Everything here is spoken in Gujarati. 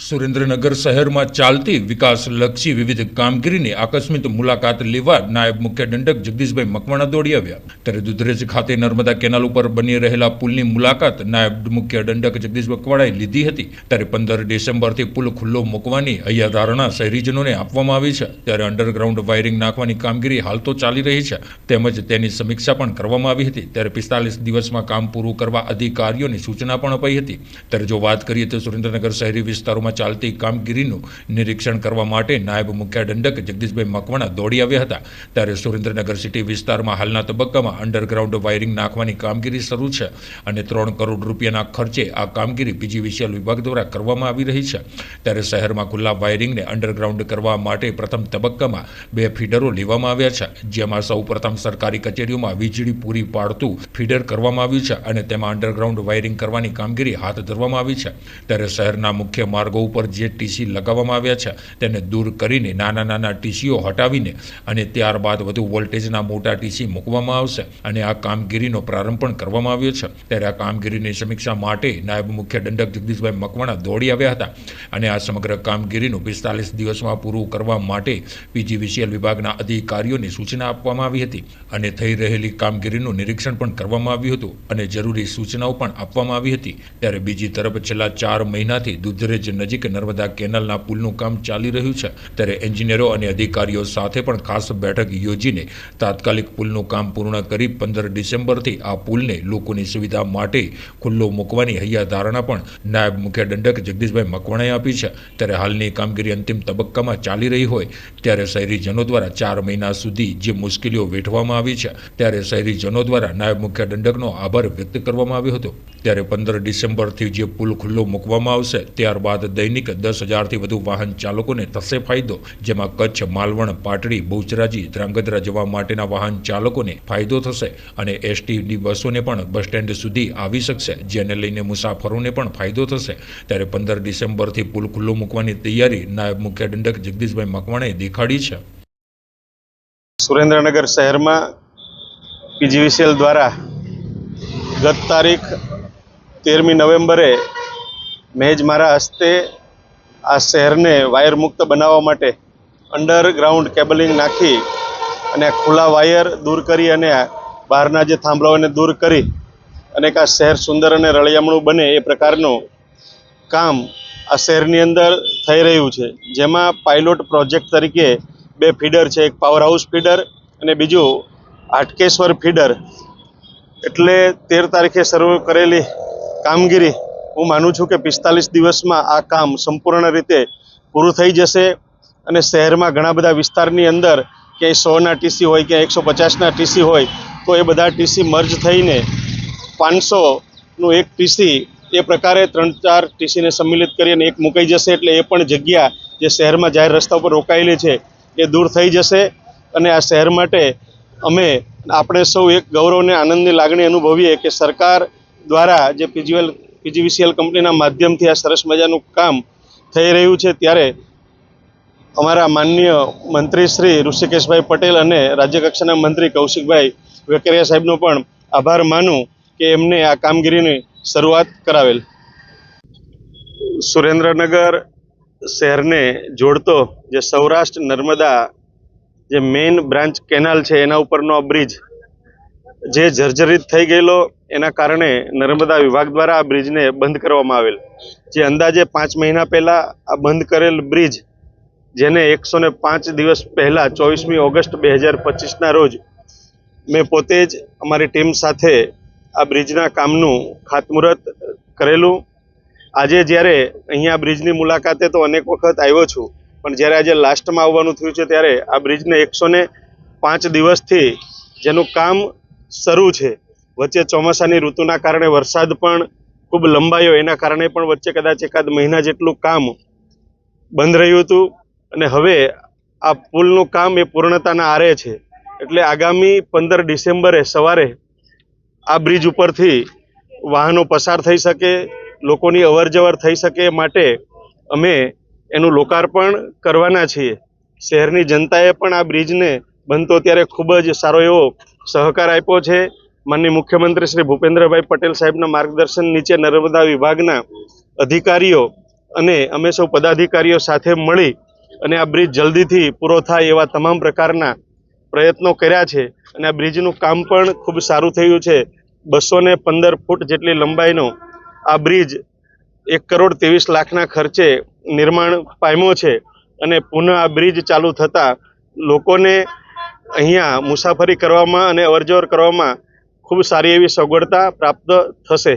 સુરેન્દ્રનગર શહેરમાં ચાલતી વિકાસલક્ષી વિવિધ કામગીરીની આકસ્મિક મુલાકાત લેવા નાયબ મુખ્ય દંડક જગદીશભાઈ મકવાણા દોડી આવ્યા. ત્યારે દુધરેજ ખાતે નર્મદા કેનાલ ઉપર બની રહેલા પુલની મુલાકાત નાયબ મુખ્ય દંડક જગદીશ મકવાણાએ લીધી હતી. ત્યારે 15 ડિસેમ્બરથી પુલ ખુલ્લો મૂકવાની હૈયાધારણા શહેરીજનોને આપવામાં આવી છે. ત્યારે અંડરગ્રાઉન્ડ વાયરિંગ નાખવાની કામગીરી હાલ તો ચાલી રહી છે, તેમજ તેની સમીક્ષા પણ કરવામાં આવી હતી. ત્યારે 45 દિવસમાં કામ પૂરું કરવા અધિકારીઓની સૂચના પણ અપાઈ હતી. ત્યારે જો વાત કરીએ તો સુરેન્દ્રનગર શહેરી વિસ્તારોમાં ચાલતી કામગીરીનું નિરીક્ષણ કરવા માટે નાયબ મુખ્ય દંડક જગદીશભાઈ મકવાણા દોડી આવ્યા હતા. ત્યારે સુરેન્દ્રનગર સિટી વિસ્તારમાં હાલના તબક્કામાં અંડરગ્રાઉન્ડ વાયરિંગ નાખવાની કામગીરી શરૂ છે અને 3 કરોડ રૂપિયાના ખર્ચે આ કામગીરી પીજીવીસીએલ વિભાગ દ્વારા કરવામાં આવી રહી છે. ત્યારે શહેરમાં ખુલ્લા વાયરિંગને અંડરગ્રાઉન્ડ કરવા માટે પ્રથમ તબક્કામાં 2 ફીડરો લેવામાં આવ્યા છે, જેમાં સૌપ્રથમ સરકારી કચેરીઓમાં વીજળી પૂરી પાડતું ફીડર કરવામાં આવ્યું છે અને તેમાં અંડરગ્રાઉન્ડ વાયરિંગ કરવાની કામગીરી હાથ ધરવામાં આવી છે. ત્યારે શહેરના મુખ્ય માર્ગો ઉપર જે ટીસી લગાવવામાં આવ્યા છે તેને દૂર કરીને નાના ટીસીઓ હટાવીને અને ત્યારબાદ વધુ વોલ્ટેજના મોટા ટીસી મૂકવામાં આવશે અને આ કામગીરીનો પ્રારંભ પણ કરવામાં આવ્યો છે. ત્યારે આ કામગીરીની સમીક્ષા માટે નાયબ મુખ્ય દંડક જગદીશભાઈ મકવાણા દોડી આવ્યા હતા અને આ સમગ્ર કામગીરીનું 45 દિવસમાં પૂરું કરવા માટે પીજીવીસીએલ વિભાગના અધિકારીઓને સૂચના આપવામાં આવી હતી અને થઈ રહેલી કામગીરીનું નિરીક્ષણ પણ કરવામાં આવ્યું હતું અને જરૂરી સૂચનાઓ પણ આપવામાં આવી હતી. ત્યારે બીજી તરફ છેલ્લા 4 મહિનાથી દુધરેજ નજીક નર્મદા કેનાલના પુલનું કામ ચાલી રહ્યું છે. ત્યારે એન્જિનિયરો અને અધિકારીઓ સાથે પણ ખાસ બેઠક યોજીને તાત્કાલિક પુલનું કામ પૂર્ણ કરી 15 ડિસેમ્બરથી આ પુલને લોકોની સુવિધા માટે ખુલ્લો મૂકવાની હૈયાધારણા પણ નાયબ મુખ્ય દંડક જગદીશભાઈ મકવાણાએ આપી છે. ત્યારે હાલની કામગીરી અંતિમ તબક્કામાં ચાલી રહી હોય ત્યારે શહેરીજનો દ્વારા 4 મહિના સુધી જે મુશ્કેલીઓ વેઠવામાં આવી છે ત્યારે શહેરીજનો દ્વારા નાયબ મુખ્ય દંડકનો આભાર વ્યક્ત કરવામાં આવ્યો હતો. ત્યારે 15 ડિસેમ્બરથી જે પુલ ખુલ્લો મૂકવામાં આવશે ત્યારબાદ દૈનિક 10,000થી વધુ વાહન ચાલકોને થશે ફાયદો, જેમાં કચ્છ, માલવણ, પાટડી, બહુચરાજી, ધ્રાંગધ્રા જવા માટેના વાહન ચાલકોને ફાયદો થશે અને એસટીની બસોને પણ બસ સ્ટેન્ડ સુધી આવી શકશે, જેને લઈને મુસાફરોને પણ ફાયદો થશે. ત્યારે 15 ડિસેમ્બરથી પુલ ખુલ્લો મૂકવાની તૈયારી નાયબ મુખ્ય દંડક જગદીશભાઈ મકવાણાએ દેખાડી છે. સુરેન્દ્રનગર શહેરમાં પીજીવીસીએલ દ્વારા ગત તારીખ 13મી નવેમ્બરે મેજ મારા હસ્તે આ શહેરને વાયર મુક્ત બનાવવા માટે અંડરગ્રાઉન્ડ કેબલિંગ નાખી અને ખુલ્લા વાયર દૂર કરી અને બહારના જે થાંભલાઓને દૂર કરી અને આ શહેર સુંદર અને રળિયામણું બને એ પ્રકારનું કામ આ શહેરની અંદર થઈ રહ્યું છે. જેમાં પાયલોટ પ્રોજેક્ટ તરીકે 2 ફીડર છે, એક પાવર હાઉસ ફીડર અને બીજું હાટકેશ્વર ફીડર. એટલે 13 તારીખે શરૂ કરેલી કામગીરી હું માનું છું કે 45 દિવસમાં આ કામ સંપૂર્ણ રીતે પૂરું થઈ જશે અને શહેરમાં ઘણા બધા વિસ્તારની અંદર કે 100ના ટીસી હોય કે 150ના ટીસી હોય તો એ બધા ટીસી મર્જ થઈને 500નું એક ટીસી એ પ્રકારે 3-4 ટીસીને સંમિલિત કરી અને એક મુકાઈ જશે. એટલે એ પણ જગ્યા જે શહેરમાં જાહેર રસ્તા ઉપર રોકાયેલી છે એ દૂર થઈ જશે અને આ શહેર માટે આપણે સૌ એક ગૌરવ અને આનંદની લાગણી અનુભવીએ કે સરકાર દ્વારા જે પીજીવીસીએલ કંપનીના માધ્યમથી આ સરસ મજાનું કામ થઈ રહ્યું છે. ત્યારે અમારા માનનીય મંત્રી શ્રી ઋષિકેશભાઈ પટેલ અને રાજ્યકક્ષાના મંત્રી કૌશિકભાઈ વેકરિયા સાહેબનો પણ આભાર માનું કે એમને આ કામગીરીની શરૂઆત કરાવેલ. સુરેન્દ્રનગર શહેરને જોડતો જે સૌરાષ્ટ્ર નર્મદા જે મેઇન બ્રાન્ચ કેનાલ છે એના ઉપરનો આ બ્રિજ જે જર્જરિત થઈ ગયેલો એના કારણે નર્મદા વિભાગ દ્વારા આ બ્રિજને બંધ કરવામાં આવેલ. જે અંદાજે 5 મહિના પહેલાં આ બંધ કરેલ બ્રિજ જેને 105 દિવસ પહેલાં 24મી ઓગસ્ટ 2025ના રોજ મેં પોતે જ અમારી ટીમ સાથે આ બ્રિજના કામનું ખાતમુહૂર્ત કરેલું. આજે જ્યારે અહીંયા બ્રિજની મુલાકાતે તો અનેક વખત આવ્યો છું, પણ જ્યારે આજે લાસ્ટમાં આવવાનું થયું છે ત્યારે આ બ્રિજને 105 દિવસથી જેનું કામ શરૂ છે, વચ્ચે ચોમાસાની ઋતુના કારણે વરસાદ પણ ખૂબ લંબાયો, એના કારણે પણ વચ્ચે કદાચ 1 મહિના જેટલું કામ બંધ રહ્યું હતું અને હવે આ પુલનું કામ એ પૂર્ણતાના આરે છે. એટલે આગામી 15 ડિસેમ્બરે સવારે આ બ્રિજ ઉપરથી વાહનો પસાર થઈ શકે, લોકોની અવરજવર થઈ શકે માટે અમે એનું લોકાર્પણ કરવાના છીએ. શહેરની જનતાએ પણ આ બ્રિજને બનતો ત્યારે ખૂબ જ સારો એવો સહકાર આપ્યો છે. માનનીય મુખ્યમંત્રી શ્રી ભૂપેન્દ્રભાઈ પટેલ સાહેબના માર્ગદર્શન નીચે નર્મદા વિભાગના અધિકારીઓ અને અમે સૌ પદાધિકારીઓ સાથે મળી અને આ બ્રિજ જલ્દીથી પૂરો થાય એવા તમામ પ્રકારના પ્રયત્નો કર્યા છે અને આ બ્રિજનું કામ પણ ખૂબ સારું થયું છે. 215 ફૂટ જેટલી લંબાઈનો આ બ્રિજ 1,23,00,000ના ખર્ચે નિર્માણ પામ્યો છે અને પુનઃ આ બ્રિજ ચાલુ થતાં લોકોને અહીંયા મુસાફરી કરવામાં અને અવરજવર કરવામાં ખૂબ સારી એવી સગવડતા પ્રાપ્ત થશે.